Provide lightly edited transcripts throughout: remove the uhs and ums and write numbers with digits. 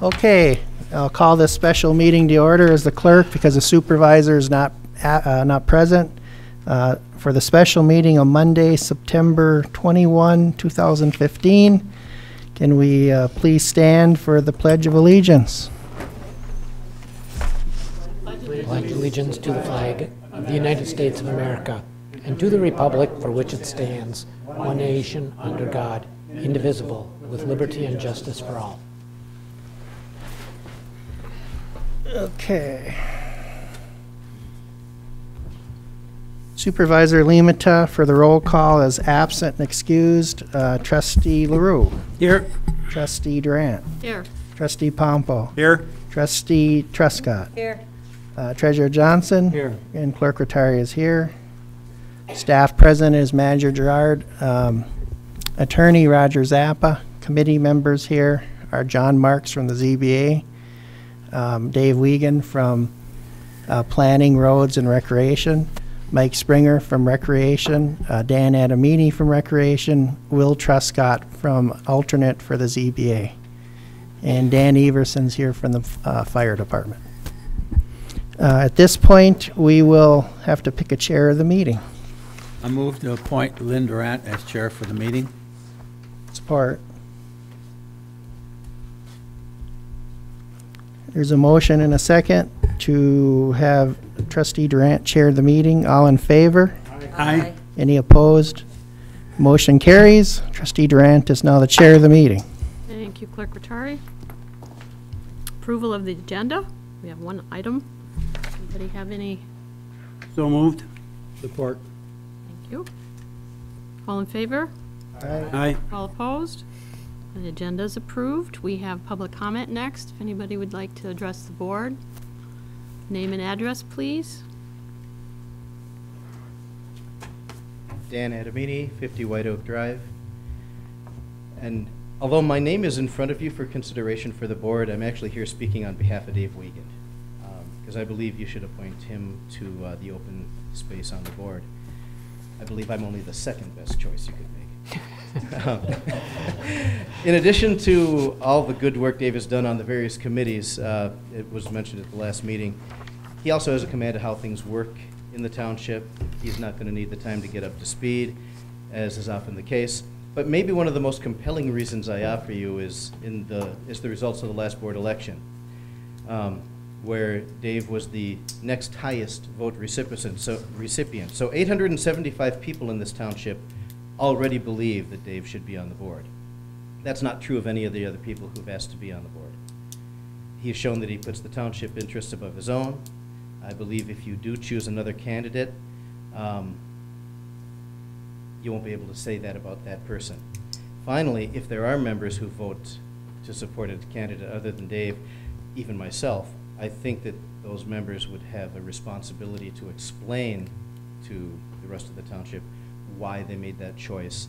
Okay, I'll call this special meeting to order as the clerk because the supervisor is not present for the special meeting on Monday, September 21, 2015. Can we please stand for the Pledge of Allegiance? Pledge allegiance to the flag of the United States of America and to the republic for which it stands, one nation, under God, indivisible, with liberty and justice for all. Okay. Supervisor Limata for the roll call is absent and excused. Trustee LaRue. Here. Trustee Durant. Here. Trustee Pompo. Here. Trustee Truscott. Here. Treasurer Johnson. Here. And Clerk Rattari is here. Staff present is Manager Gerard. Attorney Roger Zappa. Committee members here are John Marks from the ZBA. Dave Wiegand from Planning, Roads, and Recreation. Mike Springer from Recreation. Dan Adamini from Recreation. Will Truscott from alternate for the ZBA. And Dan Everson's here from the Fire Department. At this point, we will have to pick a chair of the meeting. I move to appoint Lynn Durant as chair for the meeting. Support. There's a motion and a second to have Trustee Durant chair the meeting. All in favor? Aye. Any opposed? Motion carries. Trustee Durant is now the chair of the meeting. Thank you, Clerk Rattari. Approval of the agenda. We have one item. Anybody have any? So moved. Support. Thank you. All in favor? Aye. All opposed? The agenda is approved. We have public comment next. If anybody would like to address the board, name and address, please. Dan Adamini, 50 White Oak Drive. And although my name is in front of you for consideration for the board, I'm actually here speaking on behalf of Dave Wiegand, because I believe you should appoint him to the open space on the board. I believe I'm only the second best choice you could make. In addition to all the good work Dave has done on the various committees, it was mentioned at the last meeting, he also has a command of how things work in the township. He's not going to need the time to get up to speed, as is often the case. But maybe one of the most compelling reasons I offer you is the results of the last board election, where Dave was the next highest vote recipient. So 875 people in this township already believe that Dave should be on the board. That's not true of any of the other people who've asked to be on the board. He's shown that he puts the township interests above his own. I believe if you do choose another candidate, you won't be able to say that about that person. Finally, if there are members who vote to support a candidate other than Dave, even myself, I think that those members would have a responsibility to explain to the rest of the township why they made that choice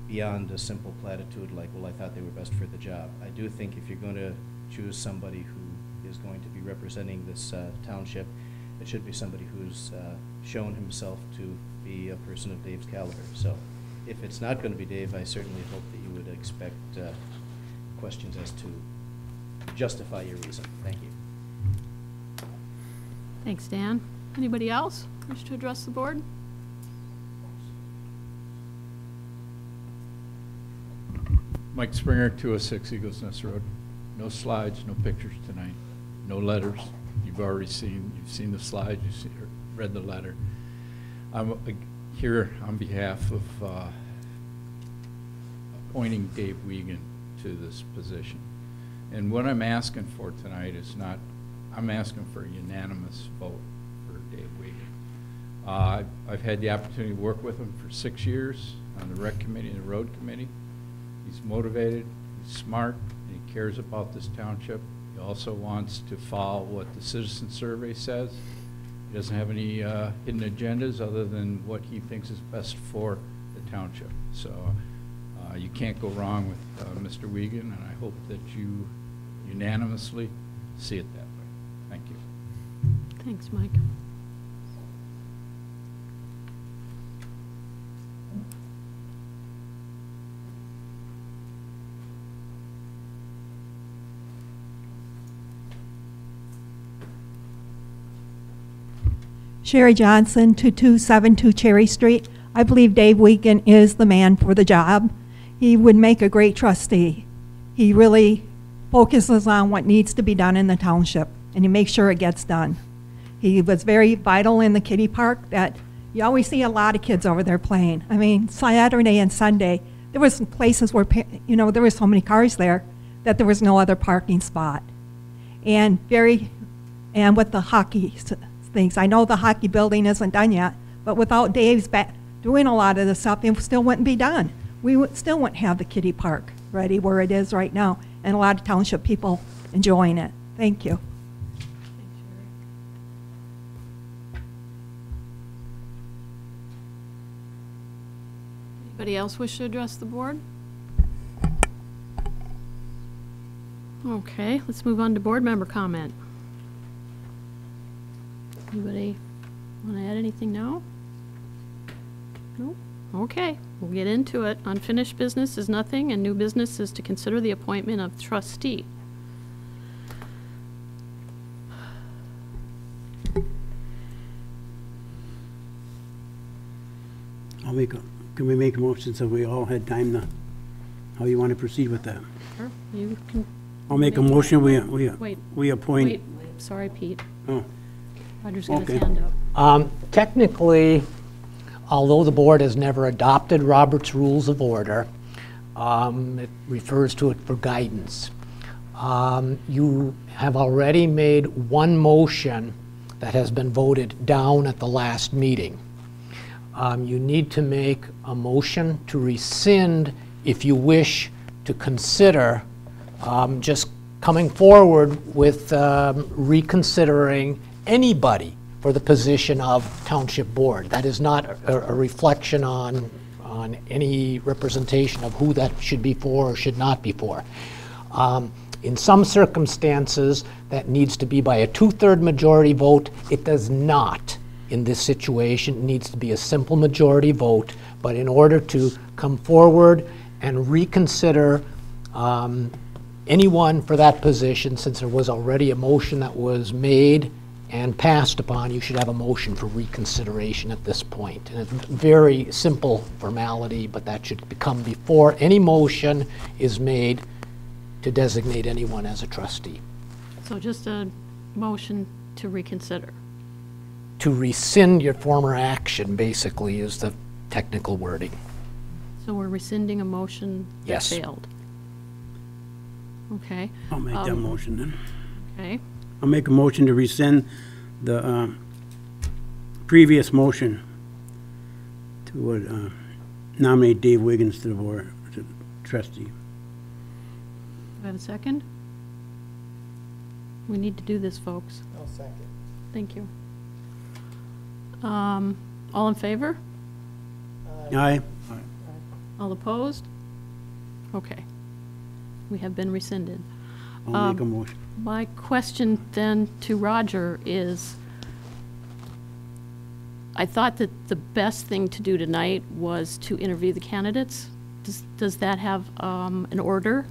beyond a simple platitude like, well, I thought they were best for the job. I do think if you're going to choose somebody who is going to be representing this township, it should be somebody who's shown himself to be a person of Dave's caliber. So if it's not going to be Dave, I certainly hope that you would expect questions as to justify your reason. Thank you. Thanks, Dan. Anybody else wish to address the board? Mike Springer, 206 Eagles Nest Road. No slides, no pictures tonight, no letters. You've seen the slides, read the letter. I'm here on behalf of appointing Dave Wiegand to this position. And what I'm asking for tonight is not, I'm asking for a unanimous vote for Dave Wiegand. I've had the opportunity to work with him for 6 years on the rec committee and the road committee. He's motivated, he's smart, and he cares about this township. He also wants to follow what the citizen survey says. He doesn't have any hidden agendas other than what he thinks is best for the township. So you can't go wrong with Mr. Wiegand, and I hope that you unanimously see it that way. Thank you. Thanks, Mike. Sherry Johnson, 2272 Cherry Street. I believe Dave Wiegand is the man for the job. He would make a great trustee. He really focuses on what needs to be done in the township, and he makes sure it gets done. He was very vital in the kiddie park that you always see a lot of kids over there playing. I mean, Saturday and Sunday, there was places where, you know, there were so many cars there that there was no other parking spot. And with the hockey things, I know the hockey building isn't done yet, but without Dave's doing a lot of the stuff, it still wouldn't be done. We still wouldn't have the kiddie park ready where it is right now, and a lot of township people enjoying it. Thank you. Anybody else wish to address the board? Okay, let's move on to board member comment. Anybody want to add anything now? No? Okay, we'll get into it. Unfinished business is nothing, and new business is to consider the appointment of trustee. Can we make a motion so we all had time to, how you want to proceed with that? Sure, you can. I'll make a motion, Wait. we appoint. Wait, sorry, Pete. Oh, Roger's got his Okay. hand up. Technically, although the board has never adopted Robert's Rules of Order, it refers to it for guidance. You have already made one motion that has been voted down at the last meeting. You need to make a motion to rescind if you wish to consider just coming forward with reconsidering anybody for the position of township board. That is not a reflection on any representation of who that should be for or should not be for. In some circumstances, that needs to be by a 2/3 majority vote. It does not. In this situation, it needs to be a simple majority vote, but in order to come forward and reconsider anyone for that position, since there was already a motion that was made and passed upon, you should have a motion for reconsideration at this point. And it's a very simple formality, but that should come before any motion is made to designate anyone as a trustee. So just a motion to reconsider. To rescind your former action, basically, is the technical wording. So we're rescinding a motion that Yes. failed. Okay, I'll make that motion then. okay. I'll make a motion to rescind the previous motion to nominate Dave Wiggins to the board, to trustee. Do I have a second? We need to do this, folks. I'll second. Thank you. All in favor? Aye. All opposed? Okay. We have been rescinded. I'll make a motion. My question then to Roger is, I thought that the best thing to do tonight was to interview the candidates. Does that have an order?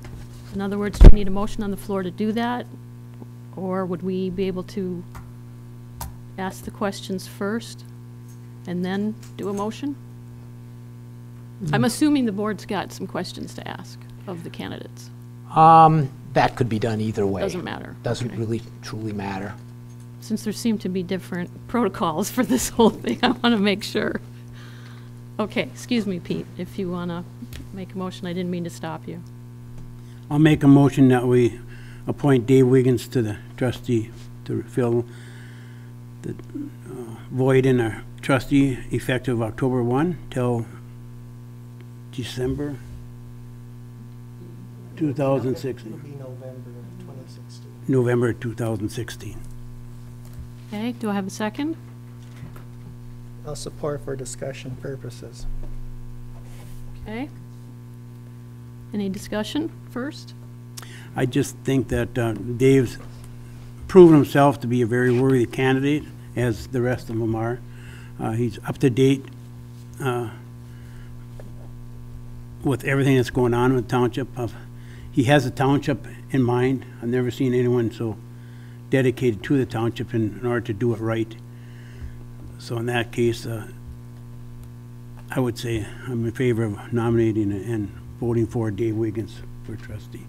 In other words, do we need a motion on the floor to do that? Or would we be able to ask the questions first and then do a motion? I'm assuming the board's got some questions to ask of the candidates. That could be done either way. Doesn't matter. Doesn't Okay. really truly matter. Since there seem to be different protocols for this whole thing, I want to make sure. Okay, excuse me, Pete, if you want to make a motion. I didn't mean to stop you. I'll make a motion that we appoint Dave Wiggins to the trustee to fill the void in our trustee effective October 1 till December 2016. It'll be November 2016. November 2016. Okay, do I have a second? I'll support for discussion purposes. Okay. Any discussion first? I just think that Dave's proven himself to be a very worthy candidate, as the rest of them are. He's up to date with everything that's going on with the township. He has the township in mind. I've never seen anyone so dedicated to the township in order to do it right. So in that case, I would say I'm in favor of nominating and voting for Dave Wiggins for trustee.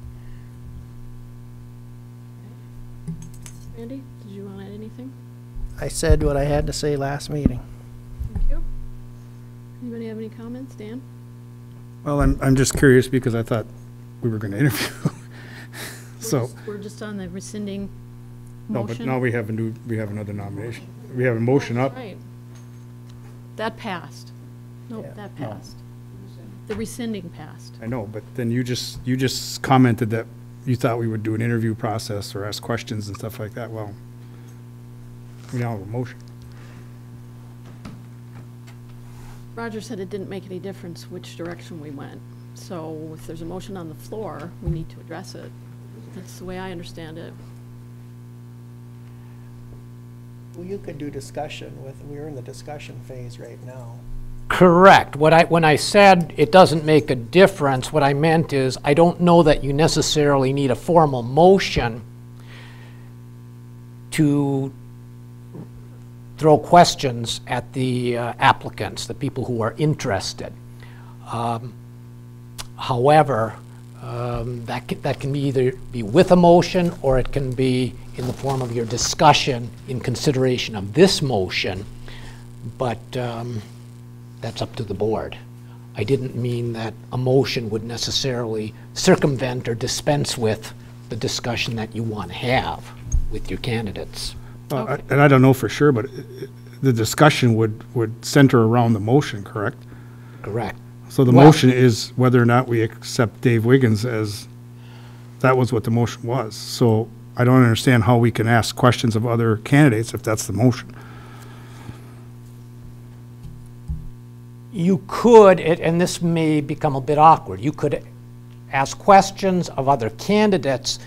Randy, did you want to add anything? I said what I had to say last meeting. Thank you. Anybody have any comments? Dan? Well, I'm just curious because I thought we were going to interview. So, We're just on the rescinding no, motion. but now we have another nomination. We have a motion up. Right. That passed. Nope, Yeah. that passed. The rescinding passed. I know, but then you just commented that you thought we would do an interview process or ask questions and stuff like that. Well, we now have a motion. Roger said it didn't make any difference which direction we went. So if there's a motion on the floor, we need to address it. That's the way I understand it. Well, you could do discussion we're in the discussion phase right now. Correct. When I said it doesn't make a difference, what I meant is I don't know that you necessarily need a formal motion to throw questions at the applicants, the people who are interested. However, that can either be with a motion or it can be in the form of your discussion in consideration of this motion, but that's up to the board. I didn't mean that a motion would necessarily circumvent or dispense with the discussion that you want to have with your candidates. Okay. And I don't know for sure, but the discussion would center around the motion, correct? Correct. So the Well- motion is whether or not we accept Dave Wiggins as, that was what the motion was. So I don't understand how we can ask questions of other candidates if that's the motion. You could, and this may become a bit awkward, you could ask questions of other candidates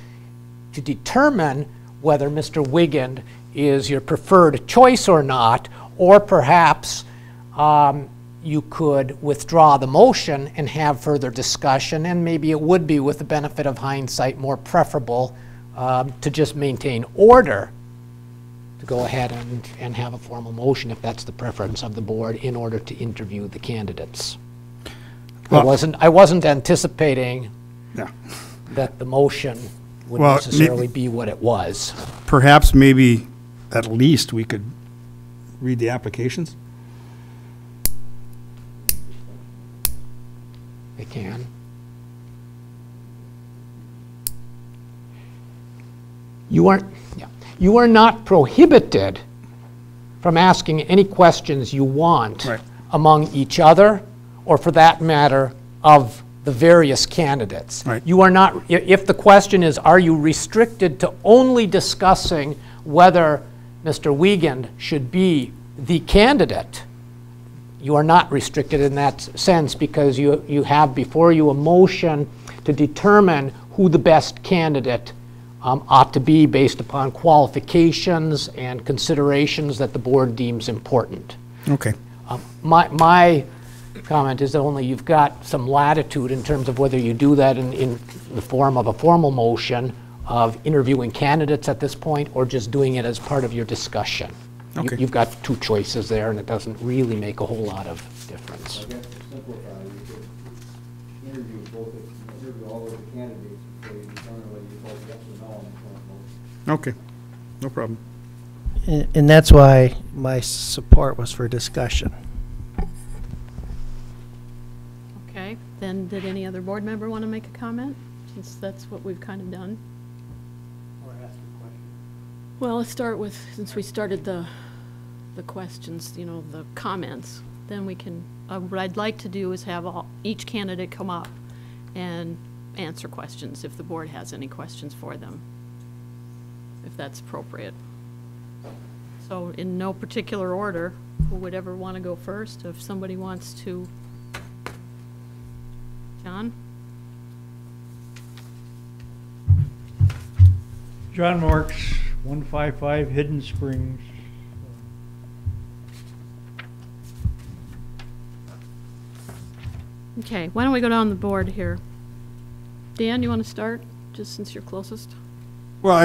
to determine whether Mr. Wiggins is your preferred choice or not, or perhaps you could withdraw the motion and have further discussion, and maybe it would be, with the benefit of hindsight, more preferable to just maintain order, to go ahead and have a formal motion if that's the preference of the board in order to interview the candidates. Well- I wasn't anticipating Yeah. that the motion would Well, necessarily be what it was. Perhaps maybe at least we could read the applications? They can. You are not prohibited from asking any questions you want Right. among each other, or for that matter, of the various candidates. Right. You are not, if the question is, are you restricted to only discussing whether Mr. Wiegand should be the candidate? You are not restricted in that sense, because you have before you a motion to determine who the best candidate ought to be based upon qualifications and considerations that the board deems important. Okay. My comment is that only you've got some latitude in terms of whether you do that in the form of a formal motion of interviewing candidates at this point, or just doing it as part of your discussion. Okay. You've got two choices there, and it doesn't really make a whole lot of difference. I guess to simplify, you could interview all of the candidates before you determine whether you vote yes or no on the current motion. Okay, no problem. And that's why my support was for discussion. Okay, then did any other board member want to make a comment, since that's what we've kind of done? Well, let's start with, since we started the questions, the comments, then we can, what I'd like to do is have each candidate come up and answer questions if the board has any questions for them, if that's appropriate. So in no particular order, who would ever want to go first? If somebody wants to, John? John Marks, 155 Hidden Springs. Okay, why don't we go down the board here? Dan, you want to start, just since you're closest? Well,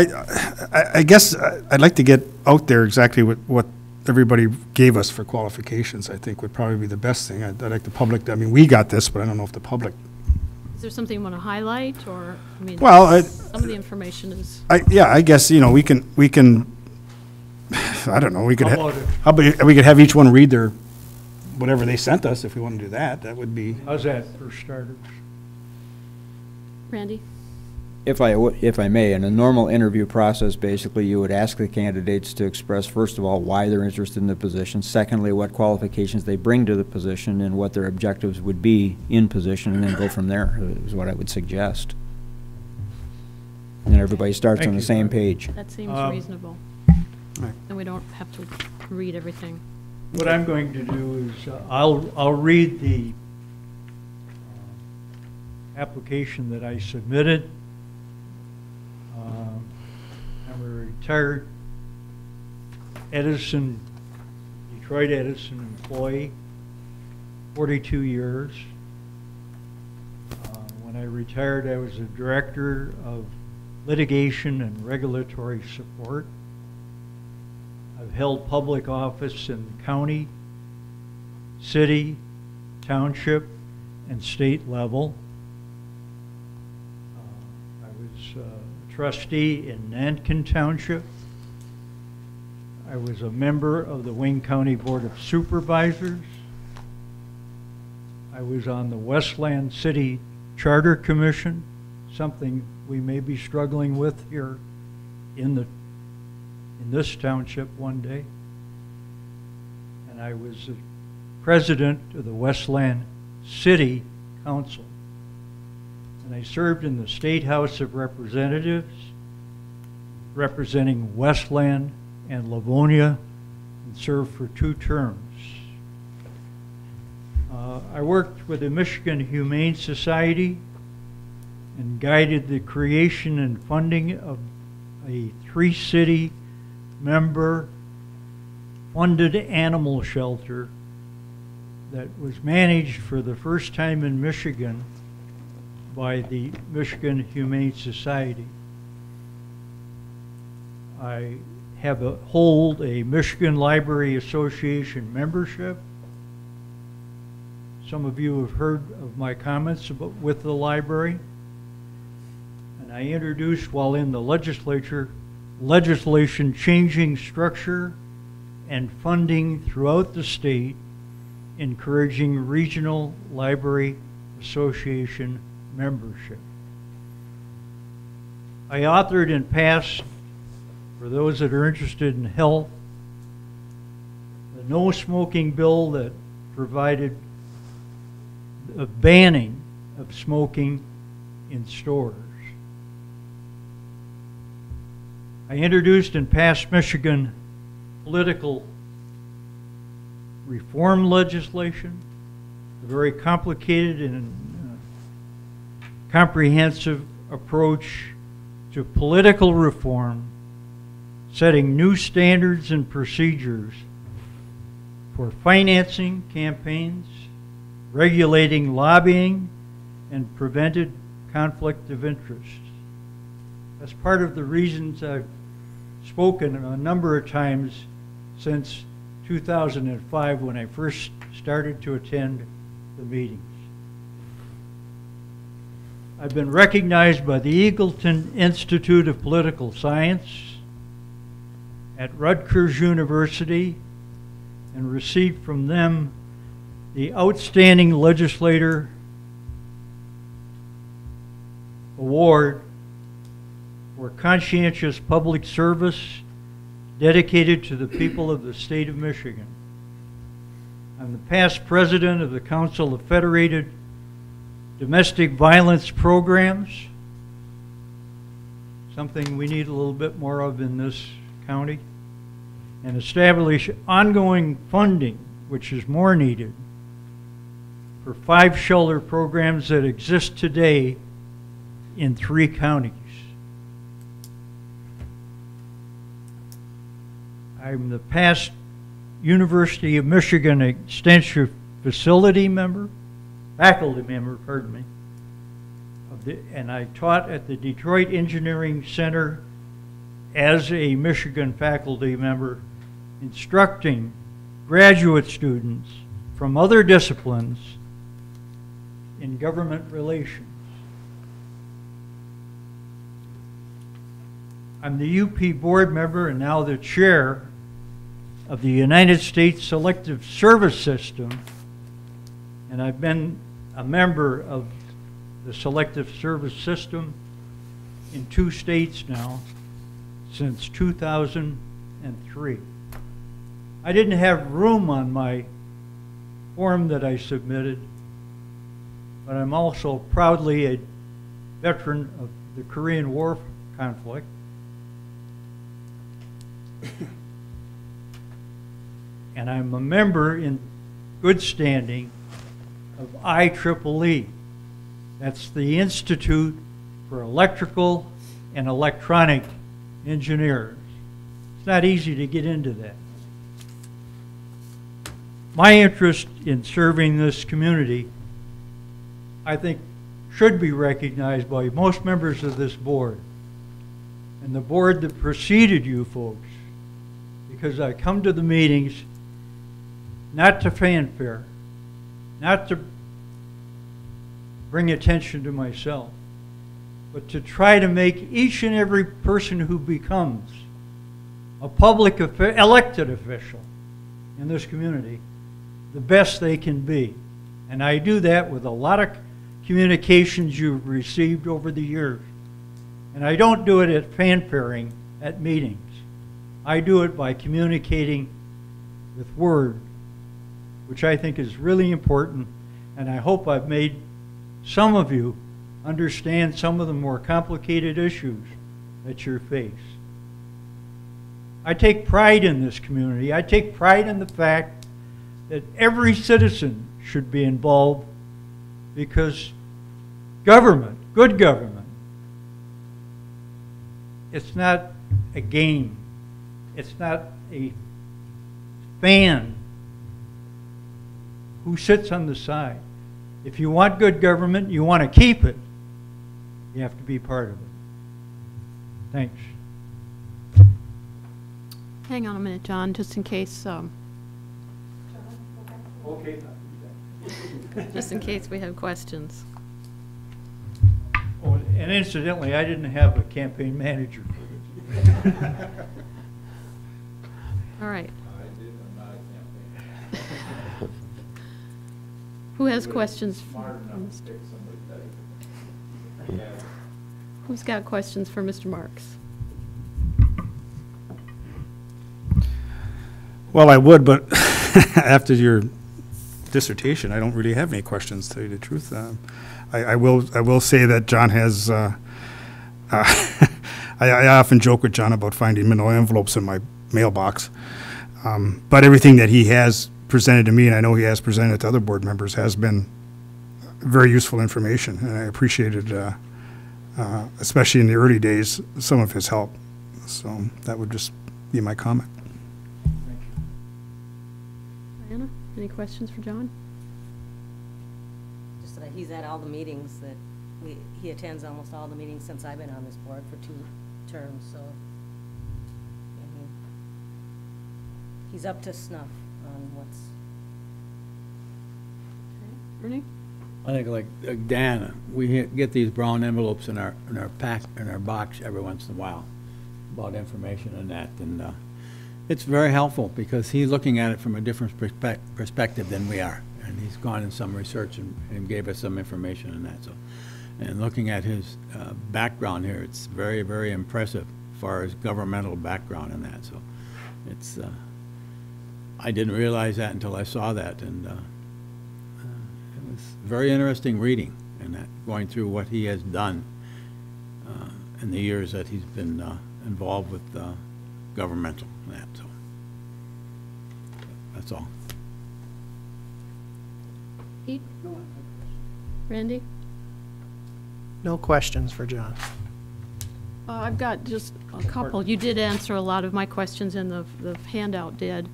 I guess I'd like to get out there exactly what everybody gave us for qualifications, I think would probably be the best thing. I'd like the public, I mean, we got this, but I don't know if the public. Is there something you want to highlight, or, I mean, Well, some of the information is, Yeah, I guess, you know, we can, I don't know, we could, How about it? we could have each one read their, whatever they sent us, if we want to do that, that would be. How's that for starters? Randy? If I may, in a normal interview process, basically, you would ask the candidates to express, first of all, why they're interested in the position, secondly, what qualifications they bring to the position, and what their objectives would be in position, and then go from there, is what I would suggest. And everybody starts Thank on the you. same page. That seems reasonable. Right. And we don't have to read everything. What I'm going to do is, I'll read the application that I submitted. I'm a retired Detroit Edison employee, 42 years. When I retired, I was a director of litigation and regulatory support. I've held public office in the county, city, township, and state level. I was a trustee in Nankin Township. I was a member of the Wayne County Board of Supervisors. I was on the Westland City Charter Commission, something we may be struggling with here in this township one day. And I was the president of the Westland City Council. And I served in the State House of Representatives, representing Westland and Livonia, and served for 2 terms. I worked with the Michigan Humane Society and guided the creation and funding of a 3-city member funded animal shelter that was managed for the first time in Michigan by the Michigan Humane Society. I hold a Michigan Library Association membership. Some of you have heard of my comments with the library. And I introduced, while in the legislature, legislation changing structure and funding throughout the state, encouraging regional library association membership. I authored and passed, for those that are interested in health, the no smoking bill that provided a banning of smoking in stores. I introduced and passed Michigan political reform legislation, a very complicated and comprehensive approach to political reform, setting new standards and procedures for financing campaigns, regulating lobbying, and prevented conflict of interest. That's part of the reasons I've spoken a number of times since 2005 when I first started to attend the meetings. I've been recognized by the Eagleton Institute of Political Science at Rutgers University and received from them the Outstanding Legislator Award for conscientious public service dedicated to the people of the state of Michigan. I'm the past president of the Council of Federated Domestic Violence Programs, something we need a little bit more of in this county, and establish ongoing funding, which is more needed, for 5 shelter programs that exist today in 3 counties. I'm the past University of Michigan Extension faculty member, pardon me, and I taught at the Detroit Engineering Center as a Michigan faculty member instructing graduate students from other disciplines in government relations. I'm the UP board member and now the chair of the United States Selective Service System, and I've been a member of the Selective Service System in 2 states now since 2003. I didn't have room on my form that I submitted, but I'm also proudly a veteran of the Korean War conflict. And I'm a member in good standing of IEEE. That's the Institute for Electrical and Electronic Engineers. It's not easy to get into that. My interest in serving this community, I think, should be recognized by most members of this board and the board that preceded you folks, because I come to the meetings not to fanfare, not to bring attention to myself, but to try to make each and every person who becomes a public elected official in this community the best they can be. And I do that with a lot of communications you've received over the years. And I don't do it at fanfaring at meetings. I do it by communicating with word, which I think is really important, and I hope I've made some of you understand some of the more complicated issues that you face. I take pride in this community. I take pride in the fact that every citizen should be involved, because government, good government, it's not a game. It's not a fan who sits on the side. If you want good government, you want to keep it, you have to be part of it. Thanks. Hang on a minute, John, just in case, Okay. just in case we have questions. Oh, and incidentally, I didn't have a campaign manager for this. All right. Who has questions? Who's got questions for Mr. Marks? Well, I would, but after your dissertation, I don't really have any questions, to tell you the truth. I will say that John has, I often joke with John about finding manila envelopes in my mailbox. But everything that he has presented to me, and I know he has presented to other board members, has been very useful information, and I appreciated, especially in the early days, some of his help. So that would just be my comment. Diana, any questions for John? Just that he's at all the meetings that he attends almost all the meetings since I've been on this board for 2 terms, so he's up to snuff on what's. Okay. Ernie? I think like Dan, we get these brown envelopes in our box every once in a while about information and that, and it's very helpful because he's looking at it from a different perspective than we are, and he's gone in some research and gave us some information on that. So, and looking at his background here, it's very, very impressive as far as governmental background and that. So, it's I didn't realize that until I saw that, and it was very interesting reading and that, going through what he has done in the years that he's been involved with governmental and that. So that's all. Pete? Randy? No questions for John. I've got just a couple. You did answer a lot of my questions, and the handout did.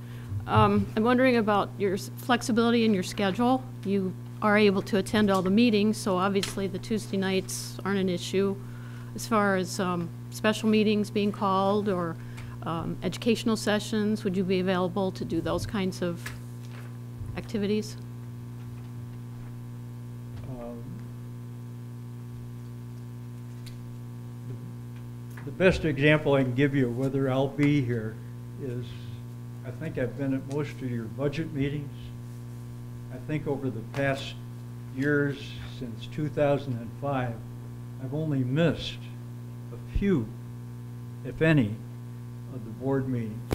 I'm wondering about your flexibility in your schedule. You are able to attend all the meetings, so obviously the Tuesday nights aren't an issue. As far as special meetings being called, or educational sessions? Would you be available to do those kinds of activities? The best example I can give you of whether I'll be here is, I think I've been at most of your budget meetings. I think over the past years, since 2005, I've only missed a few, if any, of the board meetings.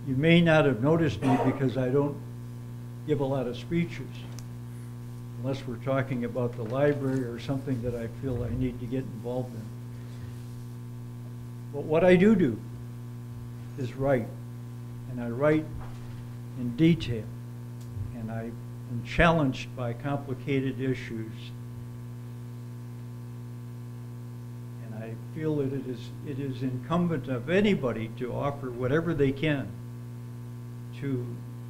You may not have noticed me because I don't give a lot of speeches, unless we're talking about the library or something that I feel I need to get involved in. But what I do is write, and I write in detail, and I am challenged by complicated issues, and I feel that it is incumbent of anybody to offer whatever they can to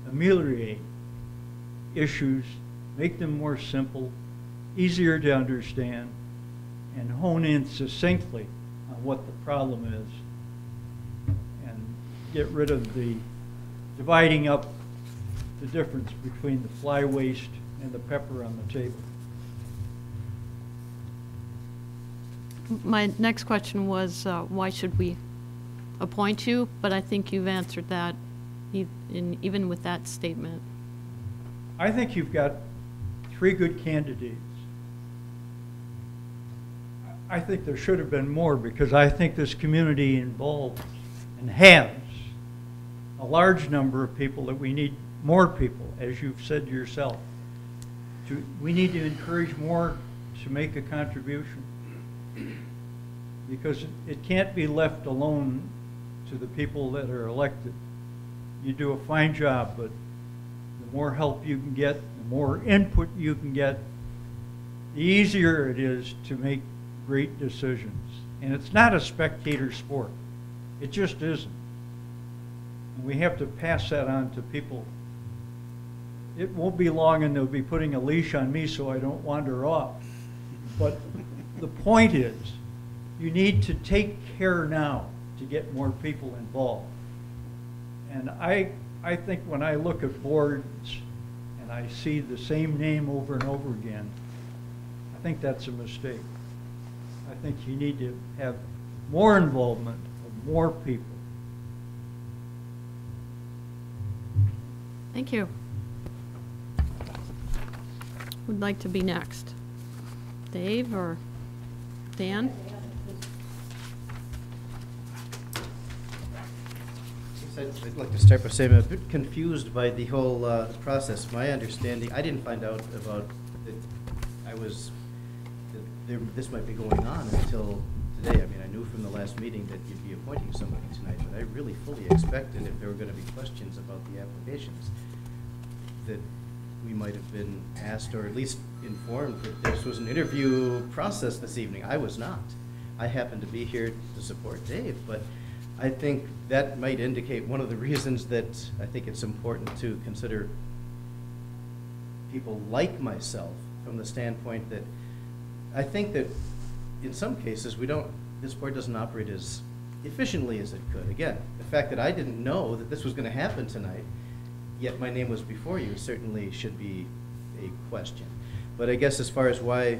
ameliorate issues, make them more simple, easier to understand, and hone in succinctly on what the problem is, and get rid of the dividing up the difference between the fly waste and the pepper on the table. My next question was, why should we appoint you? But I think you've answered that even with that statement. I think you've got 3 good candidates. I think there should have been more, because I think this community involves and has a large number of people that we need more people, as you've said yourself. We need to encourage more to make a contribution, because it can't be left alone to the people that are elected. You do a fine job, but the more help you can get, the more input you can get, the easier it is to make great decisions. And it's not a spectator sport. It just isn't. And we have to pass that on to people. It won't be long and they'll be putting a leash on me so I don't wander off. But the point is, you need to take care now to get more people involved. And I think when I look at boards and I see the same name over and over again, I think that's a mistake. I think you need to have more involvement of more people. Thank you. Who'd like to be next? Dave or Dan? I'd like to start by saying I'm a bit confused by the whole process. My understanding, I didn't find out about that this might be going on until today. I mean, I knew from the last meeting that you'd be appointing somebody tonight, but I really fully expected if there were going to be questions about the applications, that we might have been asked or at least informed that this was an interview process this evening. I was not. I happened to be here to support Dave, but I think that might indicate one of the reasons that I think it's important to consider people like myself from the standpoint that I think that in some cases this board doesn't operate as efficiently as it could. Again, the fact that I didn't know that this was going to happen tonight, yet my name was before you, certainly should be a question. But I guess as far as why,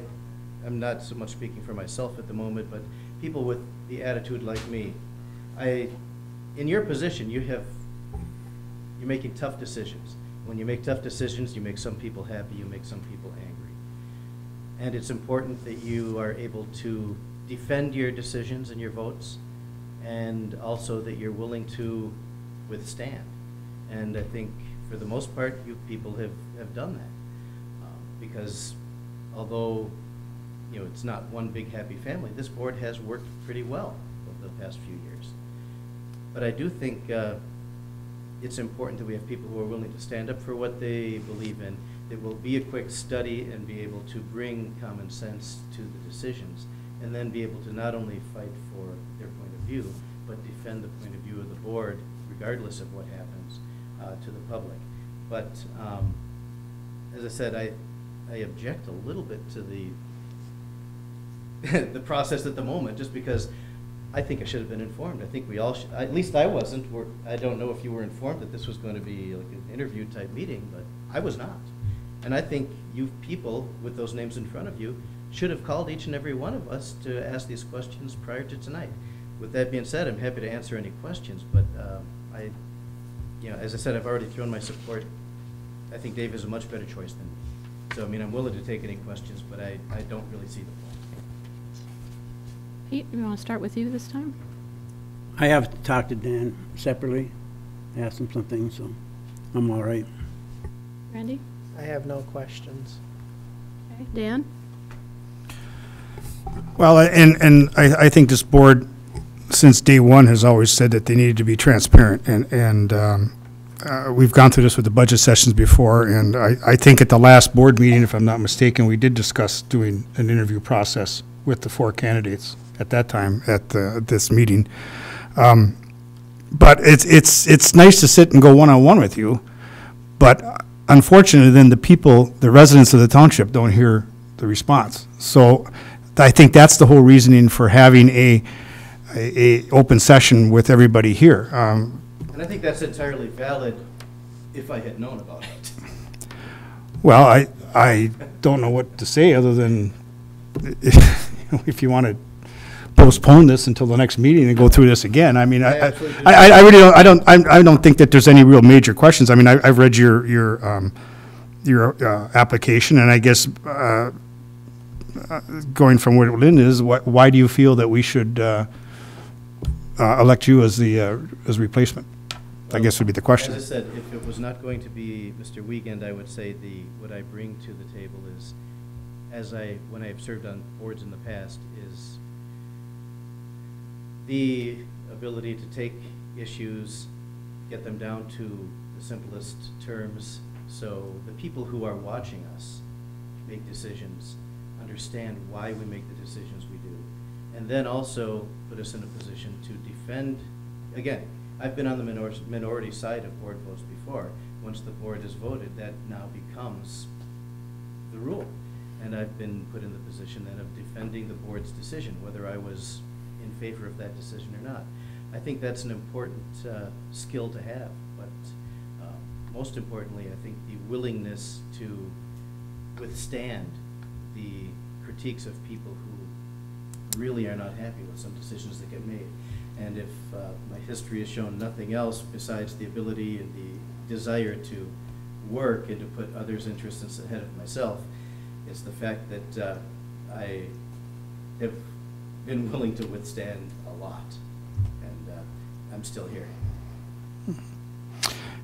I'm not so much speaking for myself at the moment, but people with the attitude like me, in your position, you're making tough decisions. When you make tough decisions, you make some people happy, you make some people angry. And it's important that you are able to defend your decisions and your votes, and also that you're willing to withstand. And I think for the most part, you people have done that. Because although it's not one big happy family, this board has worked pretty well over the past few years. But I do think it's important that we have people who are willing to stand up for what they believe in, that will be a quick study and be able to bring common sense to the decisions, and then be able to not only fight for their point of view, but defend the point of view of the board, regardless of what happens to the public. But as I said, I object a little bit to the the process at the moment, just because I think I should have been informed. I think we all should, at least I wasn't. I don't know if you were informed that this was going to be like an interview type meeting, but I was not. And I think you people with those names in front of you should have called each and every one of us to ask these questions prior to tonight. With that being said, I'm happy to answer any questions, but as I said, I've already thrown my support. I think Dave is a much better choice than me. So, I mean, I'm willing to take any questions, but I don't really see the point. Pete, we want to start with you this time? I have talked to Dan separately, asked him some things, so I'm all right. Randy? I have no questions. Okay. Dan? Well, and I think this board, since day one, has always said that they needed to be transparent, and we've gone through this with the budget sessions before, and I think at the last board meeting, if I'm not mistaken, we did discuss doing an interview process with the 4 candidates at that time at this meeting. But it's nice to sit and go one-on-one with you, but unfortunately, then the residents of the township don't hear the response. So I think that's the whole reasoning for having a open session with everybody here. And I think that's entirely valid if I had known about it. Well, I don't know what to say other than if you want to postpone this until the next meeting and go through this again. I mean, I really don't. I don't think that there's any real major questions. I mean, I've read your application, and I guess going from where Lynn is, why do you feel that we should elect you as as replacement? I guess would be the question. As I said, if it was not going to be Mr. Wiegand, I would say what I bring to the table is, when I have served on boards in the past, is the ability to take issues, get them down to the simplest terms, so the people who are watching us make decisions, understand why we make the decisions we do, and then also put us in a position to defend. Again, I've been on the minority side of board votes before. Once the board has voted, that now becomes the rule. And I've been put in the position then of defending the board's decision, whether I was in favor of that decision or not. I think that's an important skill to have, but most importantly, I think the willingness to withstand the critiques of people who really are not happy with some decisions that get made. And if my history has shown nothing else besides the ability and the desire to work and to put others' interests ahead of myself, it's the fact that I have been willing to withstand a lot, and I'm still here.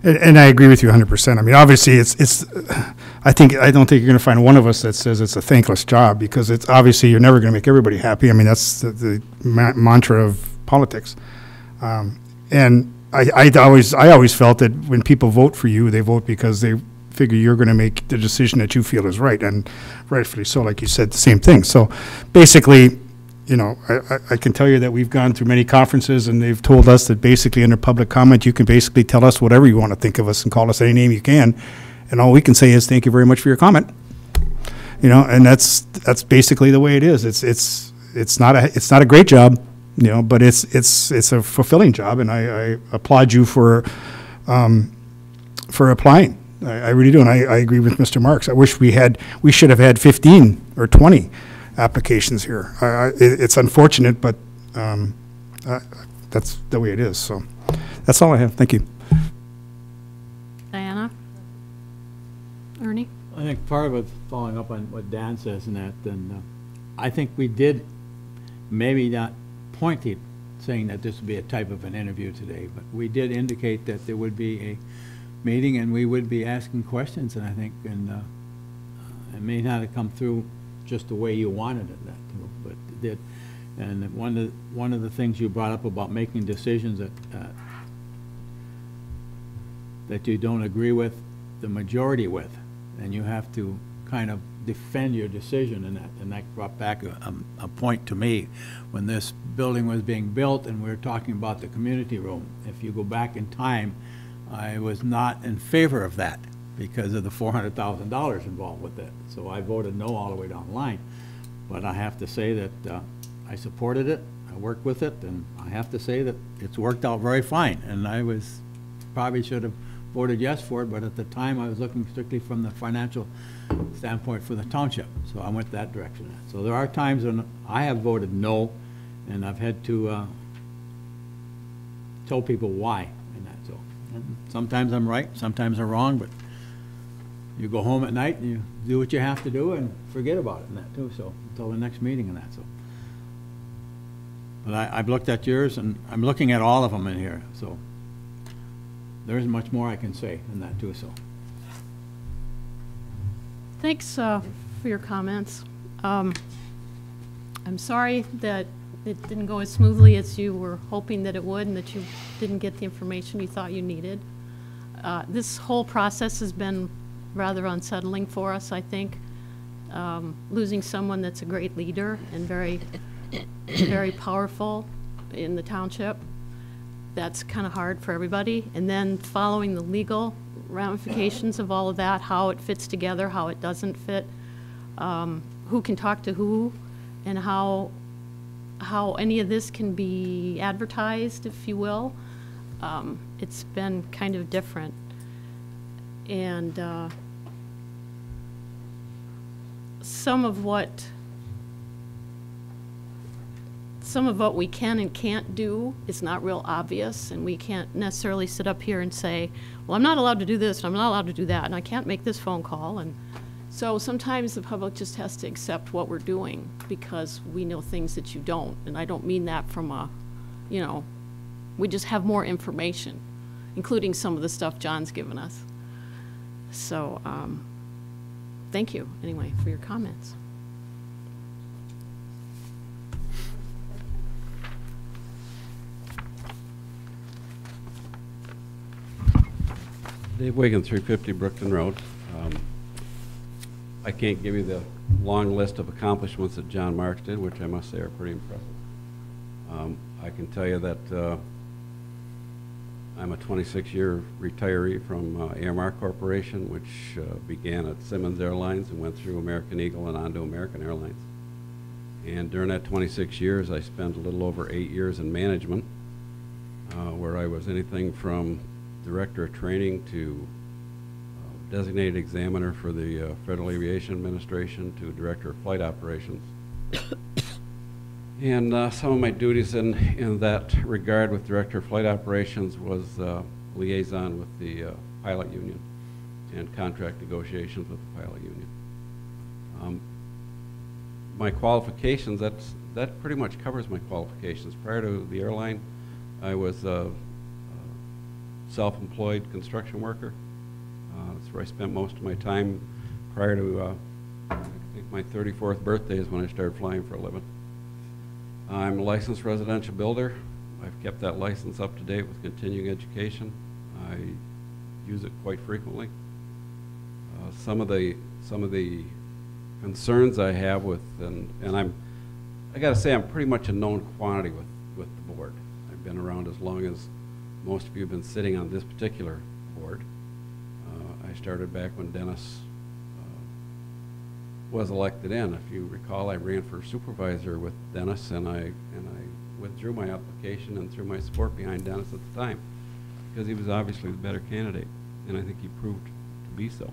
And I agree with you 100%. I mean, obviously, I don't think you're going to find one of us that says it's a thankless job, because it's obviously you're never going to make everybody happy. I mean, that's the mantra of politics. And I always felt that when people vote for you, they vote because they figure you're going to make the decision that you feel is right, and rightfully so. Like you said, the same thing. So basically, you know, I can tell you that we've gone through many conferences, and they've told us that basically under public comment, you can basically tell us whatever you want to think of us and call us any name you can, and all we can say is thank you very much for your comment. You know, and that's basically the way it is. It's not a great job, you know, but it's a fulfilling job, and I applaud you for applying. I really do, and I agree with Mr. Marks. I wish we should have had 15 or 20 applications here. It's unfortunate, but that's the way it is. So that's all I have. Thank you. Diana? Ernie? I think part of it, following up on what Dan says and that, then I think we did maybe not point it saying that this would be a type of an interview today, but we did indicate that there would be a meeting and we would be asking questions, and I think it may not have come through just the way you wanted it to, but it did. And one of the things you brought up about making decisions that you don't agree with the majority with, and you have to kind of defend your decision, and that brought back a point to me when this building was being built and we were talking about the community room. If you go back in time, I was not in favor of that because of the $400,000 involved with it. So I voted no all the way down the line. But I have to say that I supported it. I worked with it, and I have to say that it's worked out very fine. And I probably should have voted yes for it, but at the time, I was looking strictly from the financial standpoint for the township, so I went that direction. So there are times when I have voted no, and I've had to tell people why and that, so. And sometimes I'm right, sometimes I'm wrong, but you go home at night and you do what you have to do and forget about it and that too, so, until the next meeting and that, so. But I've looked at yours, and I'm looking at all of them in here, so there isn't much more I can say in that too, so. Thanks for your comments. I'm sorry that it didn't go as smoothly as you were hoping that it would, and that you didn't get the information you thought you needed. This whole process has been rather unsettling for us, I think. Losing someone that's a great leader and very, very powerful in the township, that's kind of hard for everybody. And then following the legal ramifications of all of that, how it fits together, how it doesn't fit, who can talk to who, and how any of this can be advertised, if you will. It's been kind of different. And some of what we can and can't do is not real obvious, and we can't necessarily sit up here and say, well, I'm not allowed to do this, and I'm not allowed to do that, and I can't make this phone call. And so sometimes the public just has to accept what we're doing because we know things that you don't. And I don't mean that from a, we just have more information, including some of the stuff John's given us. So thank you, anyway, for your comments. Dave Wigan, 350 Brookton Road. I can't give you the long list of accomplishments that John Marks did, which I must say are pretty impressive. I can tell you that I'm a 26-year retiree from AMR Corporation, which began at Simmons Airlines and went through American Eagle and on to American Airlines. And during that 26 years, I spent a little over 8 years in management, where I was anything from Director of Training to Designated Examiner for the Federal Aviation Administration to Director of Flight Operations. And some of my duties in that regard with Director of Flight Operations was liaison with the pilot union and contract negotiations with the pilot union. My qualifications, that pretty much covers my qualifications. Prior to the airline, I was a self-employed construction worker. That's where I spent most of my time prior to, I think my 34th birthday is when I started flying for a living. I'm a licensed residential builder. I've kept that license up to date with continuing education. I use it quite frequently. Some of the concerns I have with, and I got to say I'm pretty much a known quantity with the board. I've been around as long as most of you have been sitting on this particular board. I started back when Dennis was elected in. If you recall, I ran for supervisor with Dennis, and I withdrew my application and threw my support behind Dennis at the time because he was obviously the better candidate, and I think he proved to be so.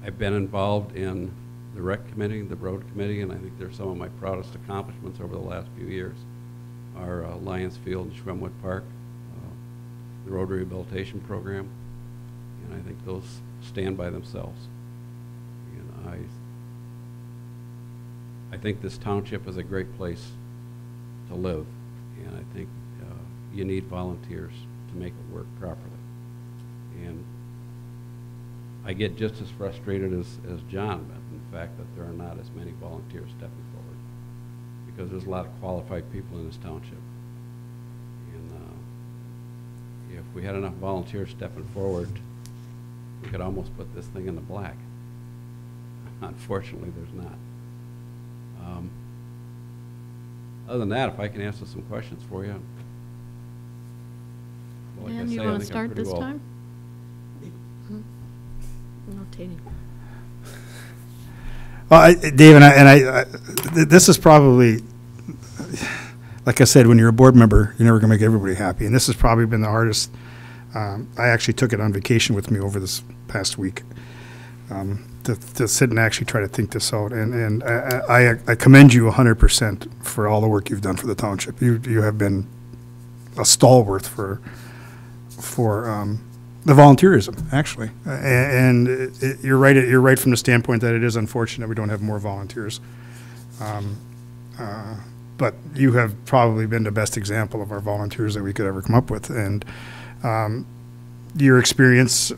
I've been involved in the rec committee, the road committee, and I think they're some of my proudest accomplishments over the last few years. Our Lions Field and Schwemmwood Park, the road rehabilitation program, and I think those stand by themselves. And I think this township is a great place to live, and I think you need volunteers to make it work properly. And I get just as frustrated as John, but in the fact that there are not as many volunteers stepping forward, because there's a lot of qualified people in this township. And if we had enough volunteers stepping forward, we could almost put this thing in the black. Unfortunately, there's not. Other than that, if I can answer some questions for you. Well, And you want to start this time? Notating. Well, Dave, and I this is probably like I said, when you're a board member, you're never going to make everybody happy. And this has probably been the hardest. I actually took it on vacation with me over this past week to sit and actually try to think this out. And I commend you 100% for all the work you've done for the township. You have been a stalwart for the volunteerism, actually. And you're right. You're right from the standpoint that it is unfortunate we don't have more volunteers. But you have probably been the best example of our volunteers that we could ever come up with. And your experience,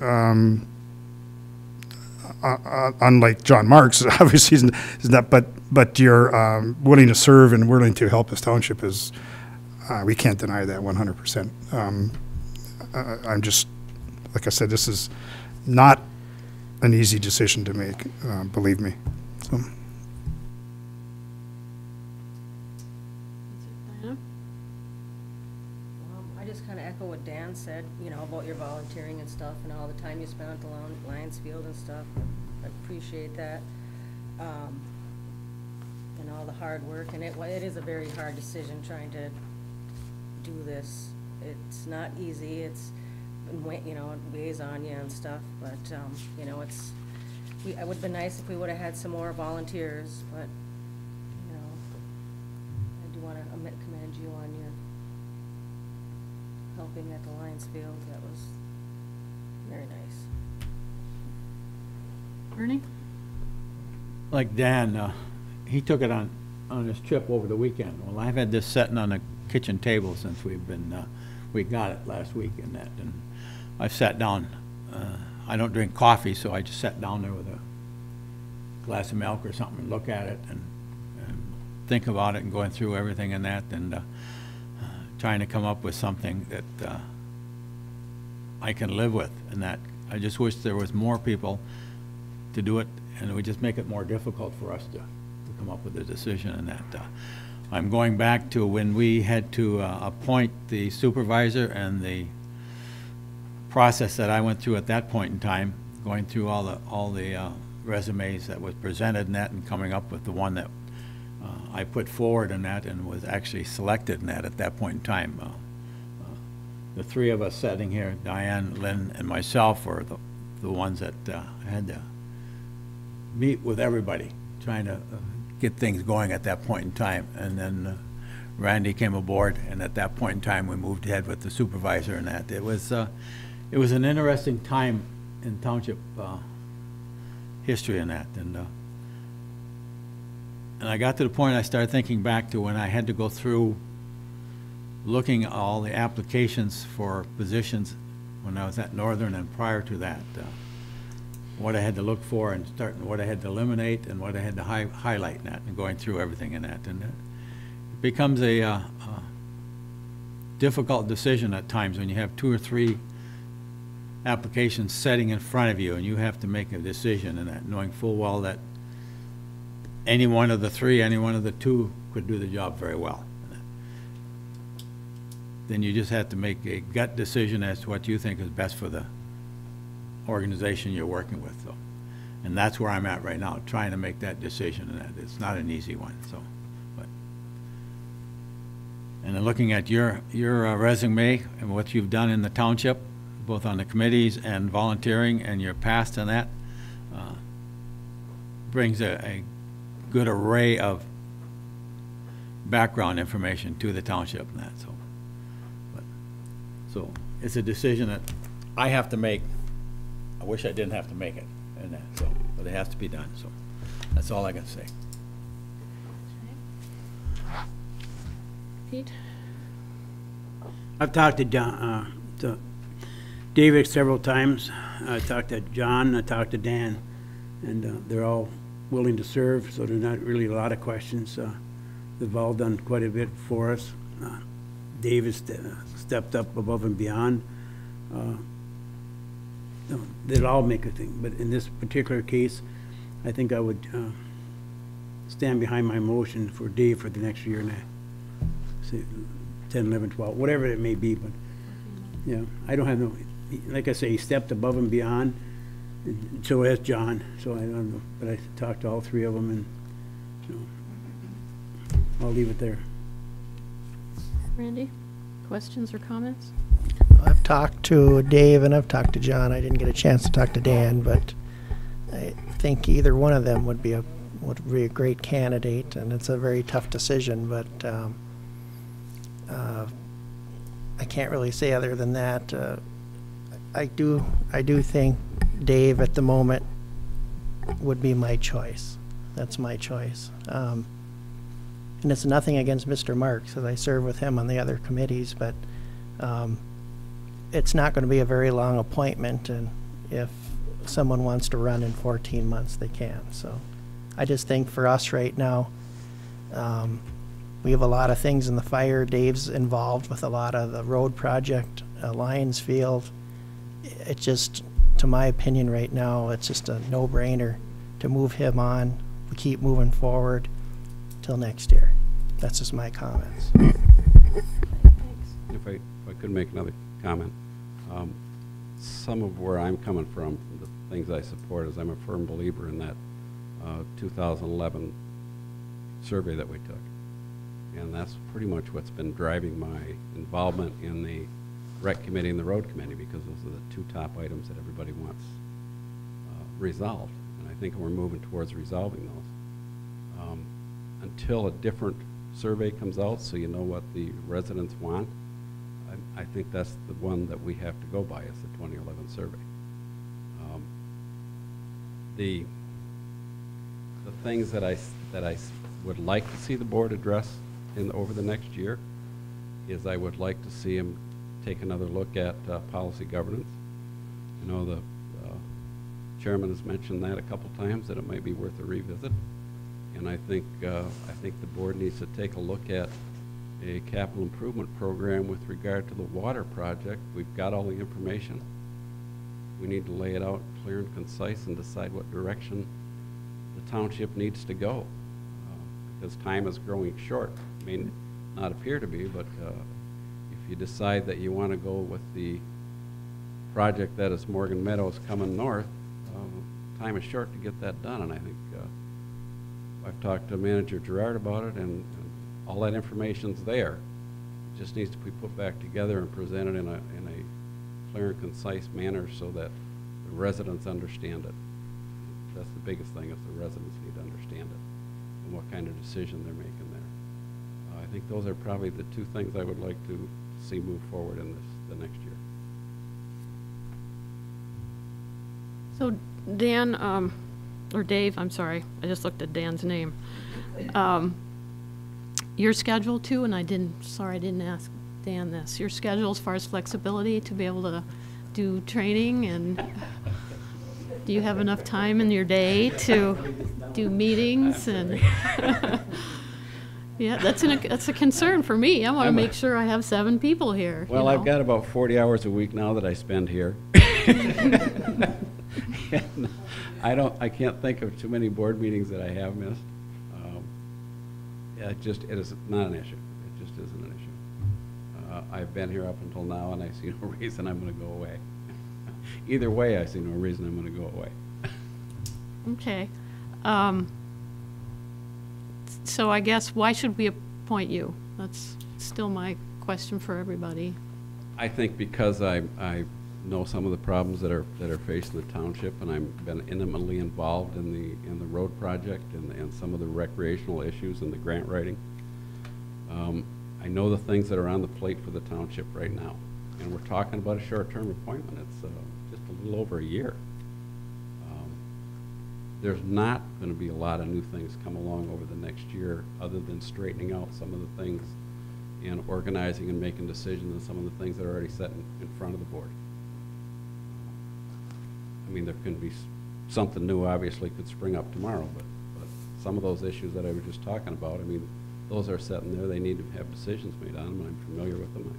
unlike John Marks, obviously is not, but you're willing to serve and willing to help this township is, we can't deny that 100%. I'm just, like I said, this is not an easy decision to make, believe me. So. I just kind of echo what Dan said, you know, about your volunteering and stuff and all the time you spent at the Lions Field and stuff. I appreciate that. And all the hard work, and it is a very hard decision trying to do this. It's not easy. It's, you know, it weighs on you and stuff, but, you know, it would have been nice if we would have had some more volunteers, but, you know, I do want to commend you on your helping at the Lions Field. That was very nice. Ernie? Like Dan, he took it on his trip over the weekend. Well, I've had this sitting on the kitchen table since we got it last week and that, and I've sat down. I don't drink coffee, so I just sat down there with a glass of milk or something and look at it and think about it and going through everything and that, and trying to come up with something that I can live with. And that I just wish there was more people to do it, and it would just make it more difficult for us to come up with a decision. And that I'm going back to when we had to appoint the supervisor and the process that I went through at that point in time, going through all the resumes that was presented in that and coming up with the one that I put forward in that and was actually selected in that at that point in time. The three of us sitting here, Diane, Lynn, and myself, were the ones that had to meet with everybody, trying to get things going at that point in time. And then Randy came aboard, and at that point in time we moved ahead with the supervisor and that. It was an interesting time in township history in that. And I got to the point I started thinking back to when I had to go through looking at all the applications for positions when I was at Northern and prior to that, what I had to look for and what I had to eliminate and what I had to highlight in that, and going through everything in that. And it becomes a difficult decision at times when you have 2 or 3 applications sitting in front of you and you have to make a decision in that, knowing full well that any one of the 3, any one of the 2 could do the job very well. Then you just have to make a gut decision as to what you think is best for the organization you're working with. So, and that's where I'm at right now, trying to make that decision, and that it's not an easy one. So, and then looking at your resume and what you've done in the township, both on the committees and volunteering, and your past and that, brings a good array of background information to the township and that. So it's a decision that I have to make. I wish I didn't have to make it, and that. So, but it has to be done. So that's all I can say. Pete? I've talked to David several times. I talked to John. I talked to Dan, and they're all willing to serve. So there's not really a lot of questions. They've all done quite a bit for us. Dave has stepped up above and beyond. They'll all make a thing, but in this particular case, I think I would stand behind my motion for Dave for the next year and a half, say 10, 11, 12, whatever it may be. But yeah, I don't have no, like I say, he stepped above and beyond, and so has John. So I don't know, but I talked to all 3 of them, and you know, I'll leave it there. Randy, questions or comments? I've talked to Dave and I've talked to John. I didn't get a chance to talk to Dan, but I think either one of them would be a great candidate, and it's a very tough decision. But I can't really say other than that. I do think Dave at the moment would be my choice. That's my choice. And it's nothing against Mr. Marks, as I serve with him on the other committees, but it's not going to be a very long appointment, and if someone wants to run in 14 months, they can. So I just think for us right now, we have a lot of things in the fire. Dave's involved with a lot of the road project, Lions Field. It just, to my opinion right now, it's just a no-brainer to move him on. We keep moving forward till next year. That's just my comments. If I could make another comment. Some of where I'm coming from, the things I support, is I'm a firm believer in that 2011 survey that we took. And that's pretty much what's been driving my involvement in the rec committee and the road committee, because those are the two top items that everybody wants resolved. And I think we're moving towards resolving those. Until a different survey comes out, so you know what the residents want, I think that's the one that we have to go by, is the 2011 survey. The things that I would like to see the board address over the next year is I would like to see them take another look at policy governance. I know the chairman has mentioned that a couple times, that it might be worth a revisit. And I think the board needs to take a look at a capital improvement program with regard to the water project. We've got all the information. We need to lay it out clear and concise and decide what direction the township needs to go, because time is growing short. It may not appear to be, but if you decide that you want to go with the project that is Morgan Meadows coming north, time is short to get that done. And I think I've talked to Manager Gerard about it, and all that information's there. It just needs to be put back together and presented in a clear and concise manner so that the residents understand it. That's the biggest thing, is the residents need to understand it and what kind of decision they're making there. I think those are probably the two things I would like to see move forward in the next year. So Dan, or Dave, I'm sorry, I just looked at Dan's name. Your schedule too, and I didn't ask Dan this. Your schedule as far as flexibility to be able to do training, and do you have enough time in your day to do meetings? And yeah, that's a concern for me. I want to make sure I have 7 people here. Well, I've got about 40 hours a week now that I spend here. I can't think of too many board meetings that I have missed. It is not an issue. It just isn't an issue. I've been here up until now, and I see no reason I'm going to go away. Either way, I see no reason I'm going to go away. Okay. So I guess, why should we appoint you? That's still my question for everybody. I think because I know some of the problems that are facing the township, and I've been intimately involved in the road project and some of the recreational issues and the grant writing. I know the things that are on the plate for the township right now, and we're talking about a short-term appointment. It's just a little over a year. There's not going to be a lot of new things come along over the next year, other than straightening out some of the things and organizing and making decisions on some of the things that are already set in front of the board. I mean, there can be something new, obviously, could spring up tomorrow, but some of those issues that I was just talking about, I mean, those are set in there. They need to have decisions made on them, and I'm familiar with them.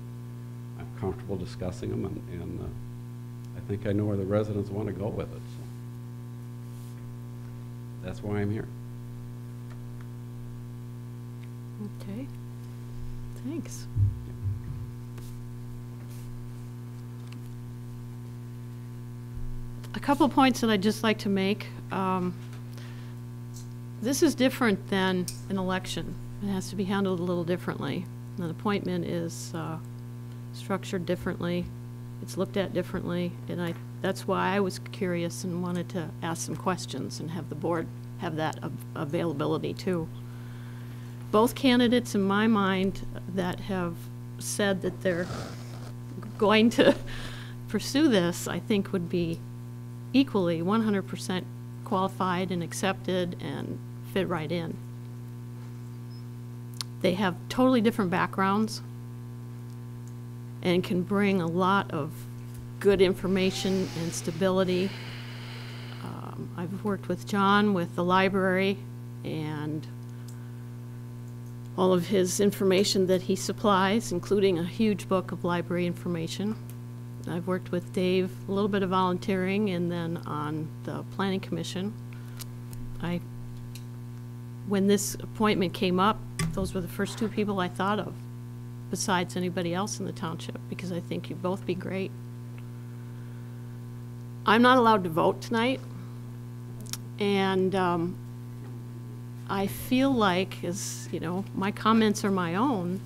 I'm comfortable discussing them, and I think I know where the residents want to go with it. So that's why I'm here. Okay. Thanks. A couple of points that I'd just like to make. This is different than an election. It has to be handled a little differently. An appointment is structured differently, it's looked at differently, and that's why I was curious and wanted to ask some questions and have the board have that availability too. Both candidates in my mind that have said that they're going to pursue this, I think would be equally 100% qualified and accepted and fit right in. They have totally different backgrounds and can bring a lot of good information and stability. I've worked with John with the library and all of his information that he supplies, including a huge book of library information. I've worked with Dave, a little bit of volunteering, and then on the Planning Commission. When this appointment came up, those were the first two people I thought of, besides anybody else in the township, because I think you'd both be great. I'm not allowed to vote tonight, and I feel like, as you know, my comments are my own.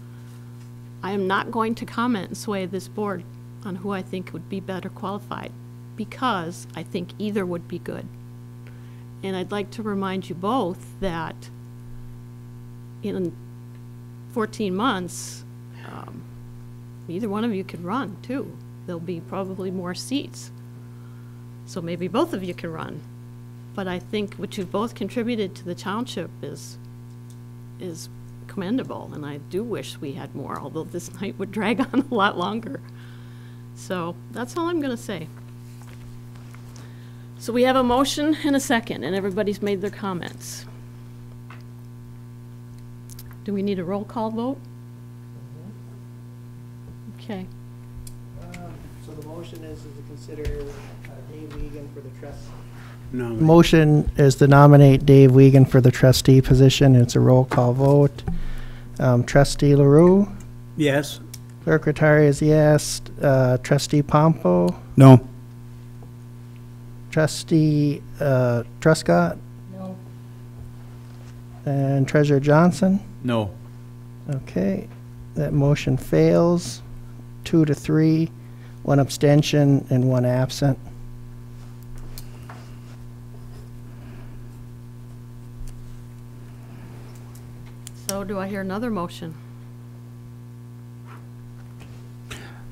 I am not going to comment and sway this board on who I think would be better qualified, because I think either would be good. And I'd like to remind you both that in 14 months, either one of you could run too. There'll be probably more seats. So maybe both of you can run. But I think what you've both contributed to the township is commendable, and I do wish we had more, although this night would drag on a lot longer. So that's all I'm going to say. So we have a motion and a second, and everybody's made their comments. Do we need a roll call vote? Okay. So the motion is to consider Dave Wiegand for the trust. Nominate. Motion is to nominate Dave Wiegand for the trustee position. It's a roll call vote. Trustee LaRue, Yes. Clerk Rattari is yes. Trustee Pompo, No. Trustee Truscott, No. and Treasurer Johnson. No. Okay, that motion fails. 2-3, 1 abstention and 1 absent. So do I hear another motion?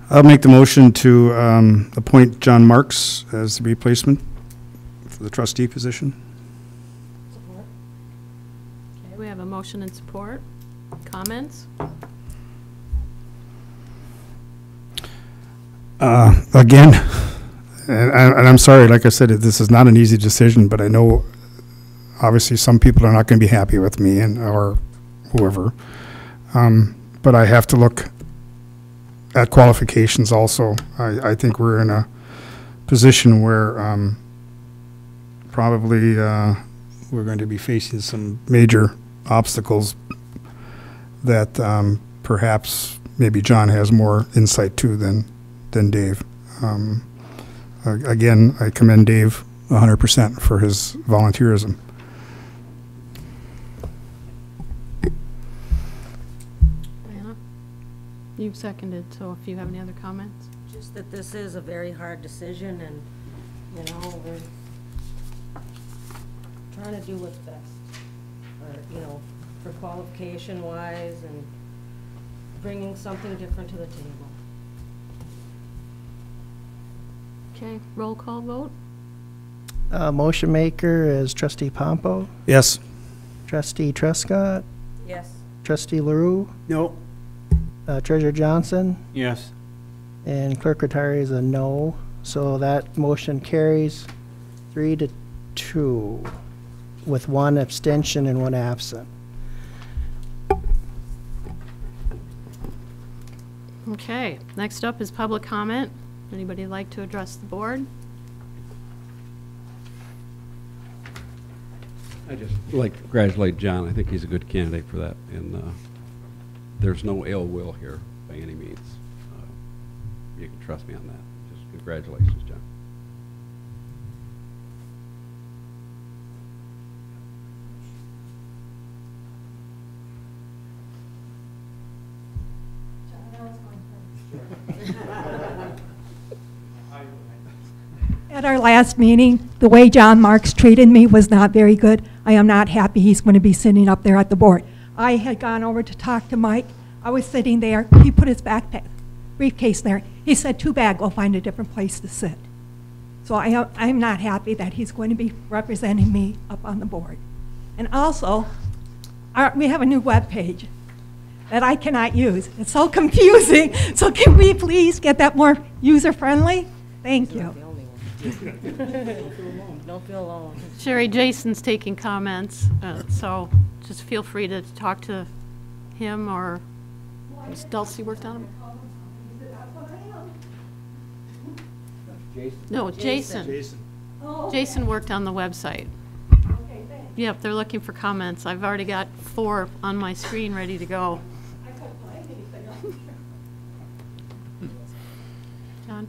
I'll make the motion to appoint John Marks as the replacement for the trustee position. Support. Okay, we have a motion and support. Comments? Again, and I'm sorry, like I said, this is not an easy decision, but I know obviously some people are not going to be happy with me or whoever. But I have to look at qualifications also. I think we're in a position where probably we're going to be facing some major obstacles that perhaps maybe John has more insight to than Dave. Again, I commend Dave 100% for his volunteerism. Diana? You've seconded, so if you have any other comments? Just that this is a very hard decision, and, you know, we're trying to do what's best, or, you know, for qualification-wise and bringing something different to the table. Okay, roll call vote? Motion maker is Trustee Pompo, Yes. Trustee Truscott, Yes. Trustee LaRue, No. Treasurer Johnson, Yes. and Clerk Rattari is a no. So that motion carries 3-2 with 1 abstention and 1 absent. Okay, next up is public comment. Anybody like to address the board? I just like to congratulate John. I think he's a good candidate for that, and there's no ill will here by any means. You can trust me on that. Just congratulations, John. At our last meeting, the way John Marks treated me was not very good. I am not happy he's going to be sitting up there at the board. I had gone over to talk to Mike. I was sitting there. He put his briefcase there. He said, too bad, go find a different place to sit. So I'm not happy that he's going to be representing me up on the board. And also, we have a new webpage that I cannot use. It's so confusing. So can we please get that more user-friendly? Thank you. Don't feel alone. Sherry, Jason's taking comments, so just feel free to talk to him, or has Dulcie worked on him? No, Jason. Jason worked on the website. Yep, they're looking for comments. I've already got 4 on my screen ready to go. John?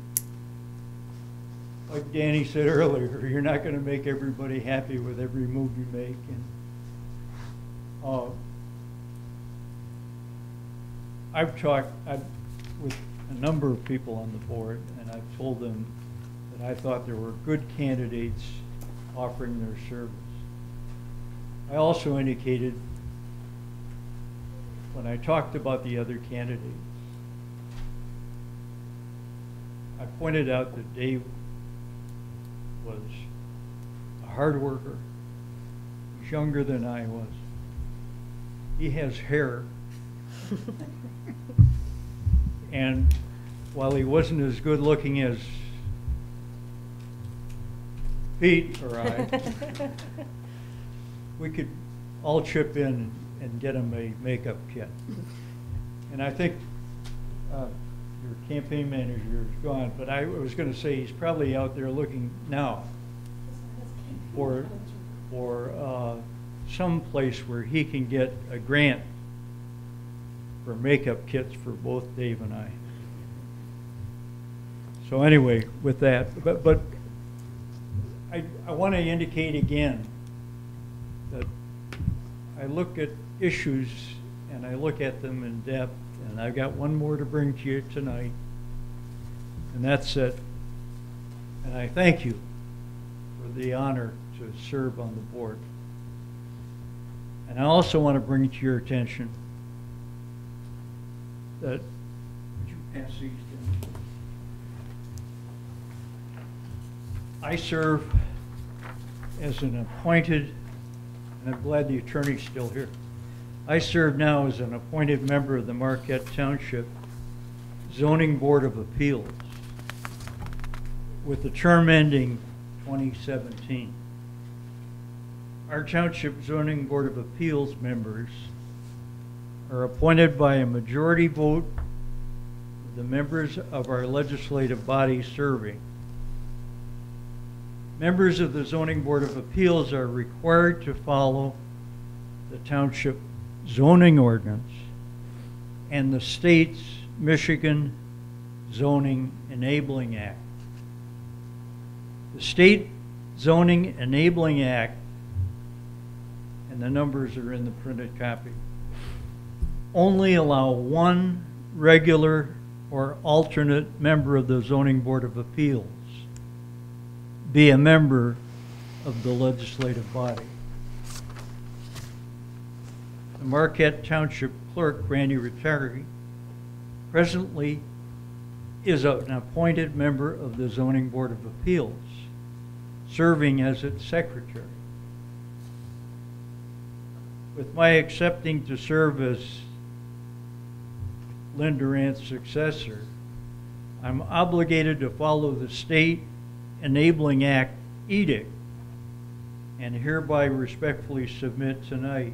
Like Danny said earlier, you're not going to make everybody happy with every move you make. And I've talked with a number of people on the board, and I've told them that I thought there were good candidates offering their service. I also indicated when I talked about the other candidates, I pointed out that Dave was a hard worker. He's younger than I was. He has hair. And while he wasn't as good looking as Pete or I, we could all chip in and get him a makeup kit. And I think your campaign manager is gone, but I was going to say he's probably out there looking now for some place where he can get a grant for makeup kits for both Dave and I. So anyway, with that, but I want to indicate again that I look at issues and I look at them in depth, and I've got one more to bring to you tonight, and that's it. And I thank you for the honor to serve on the board. And I also want to bring to your attention that, would you pass these down? I serve as an appointed, and I'm glad the attorney's still here. I serve now as an appointed member of the Marquette Township Zoning Board of Appeals with the term ending 2017. Our Township Zoning Board of Appeals members are appointed by a majority vote of the members of our legislative body serving. Members of the Zoning Board of Appeals are required to follow the Township Zoning Ordinance and the state's Michigan Zoning Enabling Act. The State Zoning Enabling Act, and the numbers are in the printed copy, only allow one regular or alternate member of the Zoning Board of Appeals be a member of the legislative body. The Marquette Township Clerk, Randy Retieri, presently is an appointed member of the Zoning Board of Appeals, serving as its secretary. With my accepting to serve as Lynn Durant's successor, I'm obligated to follow the State Enabling Act edict, and hereby respectfully submit tonight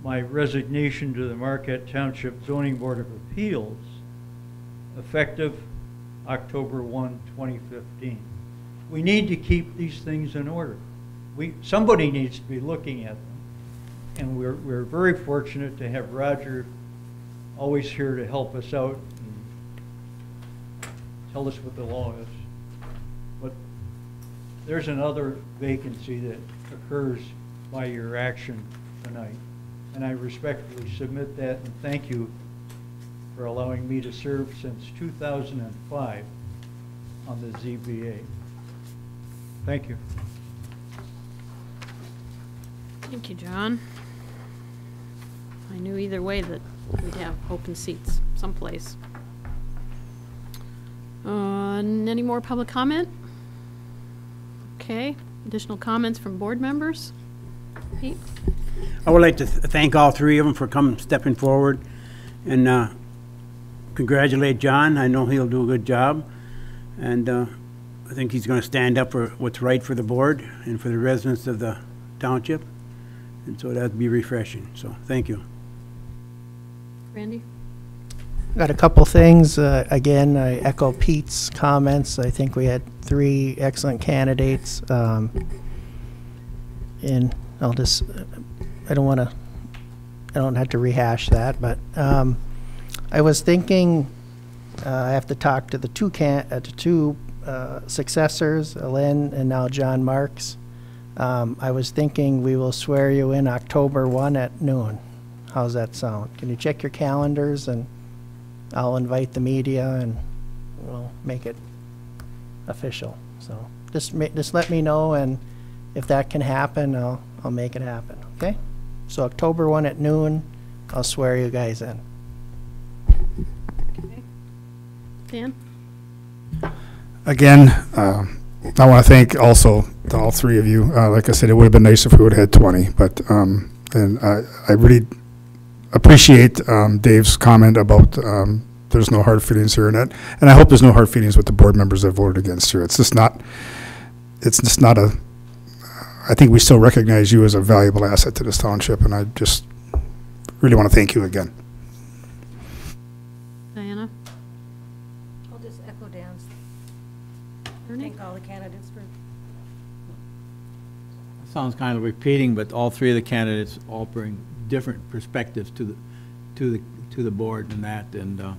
my resignation to the Marquette Township Zoning Board of Appeals, effective October 1, 2015. We need to keep these things in order. Somebody needs to be looking at them. And we're very fortunate to have Roger always here to help us out and tell us what the law is. But there's another vacancy that occurs by your action tonight. And I respectfully submit that and thank you for allowing me to serve since 2005 on the ZBA. Thank you. Thank you, John. I knew either way that we'd have open seats someplace. Any more public comment? Okay, additional comments from board members? Pete? I would like to thank all three of them for stepping forward, and congratulate John. I know he'll do a good job, and I think he's going to stand up for what's right for the board and for the residents of the township, and so that'd be refreshing. So thank you. Randy? Got a couple things. Again, I echo Pete's comments. I think we had 3 excellent candidates. And I'll just, I don't have to rehash that, but I was thinking I have to talk to the two successors, Lynn and now John Marks. I was thinking we will swear you in October 1 at noon. How's that sound? Can you check your calendars, and I'll invite the media and we'll make it official. So just let me know, and if that can happen, I'll make it happen, okay? So October 1 at noon, I'll swear you guys in. Okay. Dan? Again, I want to thank also all 3 of you. Like I said, it would have been nice if we would have had 20, but and I really appreciate Dave's comment about there's no hard feelings here, and I hope there's no hard feelings with the board members that voted against you. It's just not a. I think we still recognize you as a valuable asset to this township, and I just really want to thank you again. Diana? I'll just echo Dan's. Ernie? Thank all the candidates for. Sounds kind of repeating, but all 3 of the candidates all bring different perspectives to the board and that, and it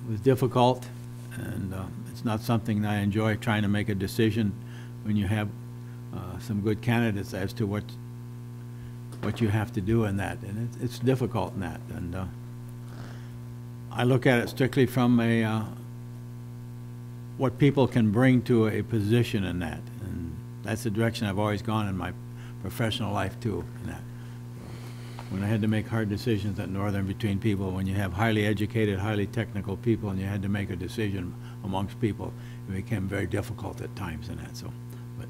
was difficult, and it's not something that I enjoy, trying to make a decision when you have some good candidates as to what you have to do in that, and it's difficult in that, and I look at it strictly from a what people can bring to a position in that, and that's the direction I've always gone in my professional life too, in that. When I had to make hard decisions at Northern between people, when you have highly educated, highly technical people, and you had to make a decision amongst people, it became very difficult at times in that. So, but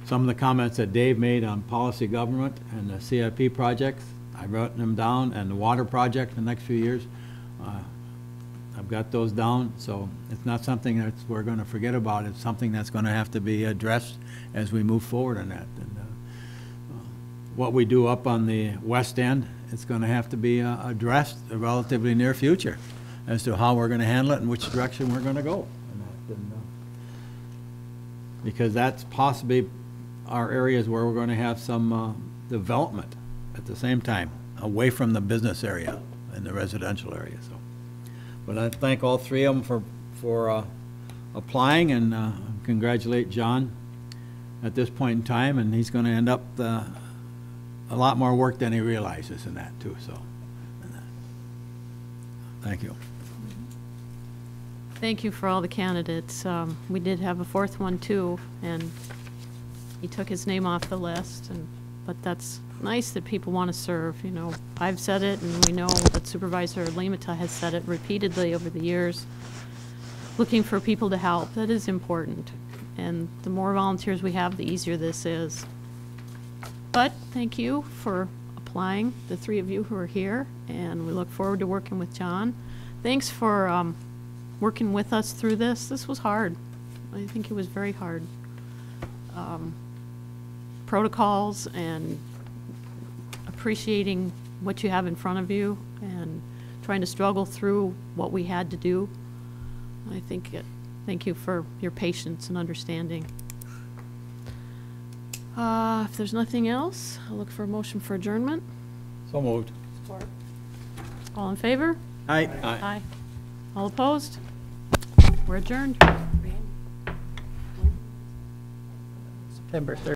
some of the comments that Dave made on policy government and the CIP projects, I wrote them down, and the water project in the next few years, I've got those down. So it's not something that we're going to forget about. It's something that's going to have to be addressed as we move forward in that. And, what we do up on the west end, it's going to have to be addressed in the relatively near future as to how we're going to handle it and which direction we're going to go. Because that's possibly our areas where we're going to have some development at the same time, away from the business area and the residential area. So, but I thank all 3 of them for applying, and congratulate John at this point in time, and he's going to end up a lot more work than he realizes in that too. So, thank you. Thank you for all the candidates. We did have a 4th one too, and he took his name off the list. But that's nice that people want to serve. You know, I've said it, and we know that Supervisor Lemata has said it repeatedly over the years. Looking for people to help, that is important. And the more volunteers we have, the easier this is. But thank you for applying, the 3 of you who are here, and we look forward to working with John. Thanks for working with us through this. This was hard. I think it was very hard. Protocols and appreciating what you have in front of you and trying to struggle through what we had to do. Thank you for your patience and understanding. If there's nothing else, I'll look for a motion for adjournment. So moved. Support. All in favor? Aye. Aye. All opposed? We're adjourned. September 3rd.